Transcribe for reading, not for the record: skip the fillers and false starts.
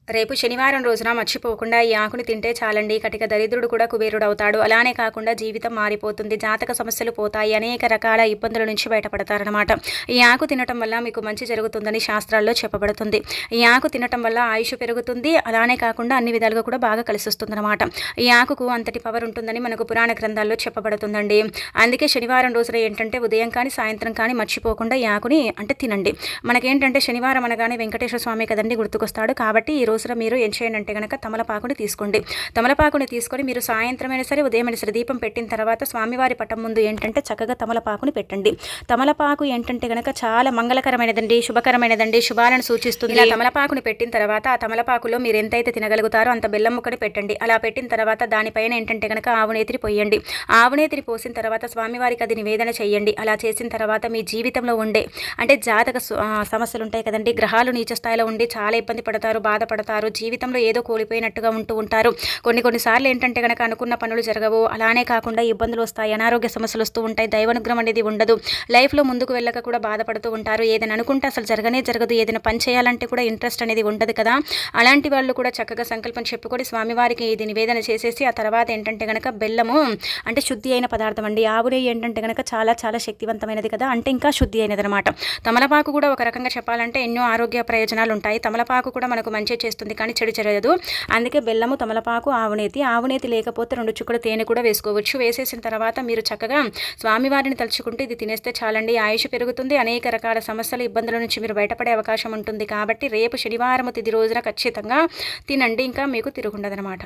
రేపు శనివారం రోజున మర్చిపోకుండా ఈ ఆకుని తింటే చాలండి. కటిక దరిద్రుడు కూడా కుబేరుడవుతాడు. అలానే కాకుండా జీవితం మారిపోతుంది. జాతక సమస్యలు పోతాయి. అనేక రకాల ఇబ్బందుల నుంచి బయటపడతారనమాట. ఈ ఆకు తినటం వల్ల మీకు మంచి జరుగుతుందని శాస్త్రాల్లో చెప్పబడుతుంది. ఈ ఆకు తినటం వల్ల ఆయుష్ పెరుగుతుంది. అలానే కాకుండా అన్ని విధాలుగా కూడా బాగా కలిసొస్తుందన్నమాట. ఈ ఆకుకు అంతటి పవర్ ఉంటుందని మనకు పురాణ గ్రంథాల్లో చెప్పబడుతుందండి. అందుకే శనివారం రోజున ఏంటంటే ఉదయం కానీ సాయంత్రం కానీ మర్చిపోకుండా ఈ ఆకుని తినండి. మనకేంటంటే శనివారం అనగానే వెంకటేశ్వర స్వామి కదండి గుర్తుకొస్తాడు. కాబట్టి ఈ రోజున మీరు ఏం చేయండి అంటే కనుక తమలపాకుని తీసుకోండి. తమలపాకుని తీసుకొని మీరు సాయంత్రమైనా సరే ఉదయమైనా సరే దీపం పెట్టిన తర్వాత స్వామివారి పటం ముందు ఏంటంటే చక్కగా తమలపాకుని పెట్టండి. తమలపాకు ఏంటంటే కనుక చాలా మంగళకరమైనదండి, శుభకరమైనదండి, శుభాలను సూచిస్తుంది. ఇలా తమలపాకుని పెట్టిన తర్వాత ఆ తమలపాకులో మీరు ఎంతైతే తినగలుగుతారో అంత బెల్లం ముక్కని పెట్టండి. అలా పెట్టిన తర్వాత దానిపైన ఏంటంటే కనుక ఆవునేతిని పోయండి. ఆవునేతిని పోసిన తర్వాత స్వామివారికి అది నివేదన చేయండి. అలా చేసిన తర్వాత మీ జీవితంలో ఉండే జాతక సమస్యలు ఉంటాయి కదండి, గ్రహాలు నీచ స్థాయిలో ఉండి చాలా ఇబ్బంది పడతారు, బాధపడతారు, జీవితంలో ఏదో కోల్పోయినట్టుగా ఉంటూ ఉంటారు. కొన్నిసార్లు ఏంటంటే కనుక అనుకున్న పనులు జరగవు. అలానే కాకుండా ఇబ్బందులు వస్తాయి, అనారోగ్య సమస్యలు వస్తూ ఉంటాయి, దైవానుగ్రహం అనేది ఉండదు, లైఫ్లో ముందుకు వెళ్ళక కూడా బాధపడుతూ ఉంటారు. ఏదైనా అనుకుంటే అసలు జరగదు, ఏదైనా పని చేయాలంటే కూడా ఇంట్రెస్ట్ అనేది ఉండదు కదా. అలాంటి వాళ్ళు కూడా చక్కగా సంకల్పం చెప్పుకొని స్వామివారికి ఇది నివేదన చేసేసి ఆ తర్వాత ఏంటంటే కనుక బెల్లము శుద్ధి అయిన పదార్థం అండి. ఆవు నెయ్యి ఏంటంటే కనుక చాలా చాలా శక్తివంతమైనది కదా, ఇంకా శుద్ధి అయినది అనమాట. తమలపాకు కూడా ఒక రకంగా చెప్పాలంటే ఎన్నో ఆరోగ్య ప్రయోజనాలు ఉంటాయి. తమలపాకు కూడా మనకు మంచి చేస్తుంది కానీ చెడు చేయదు. అందుకే బెల్లము, తమలపాకు, ఆవునేతి లేకపోతే 2 చుక్కల తేనె కూడా వేసుకోవచ్చు. వేసేసిన తర్వాత మీరు చక్కగా స్వామివారిని తలుచుకుంటే ఇది తినేస్తే చాలండి, ఆయుష్ పెరుగుతుంది. అనేక రకాల సమస్యలు, ఇబ్బందుల నుంచి మీరు బయటపడే అవకాశం ఉంటుంది. కాబట్టి రేపు శనివారం తిథి రోజున ఖచ్చితంగా తినండి, ఇంకా మీకు తిరుగుండదనమాట.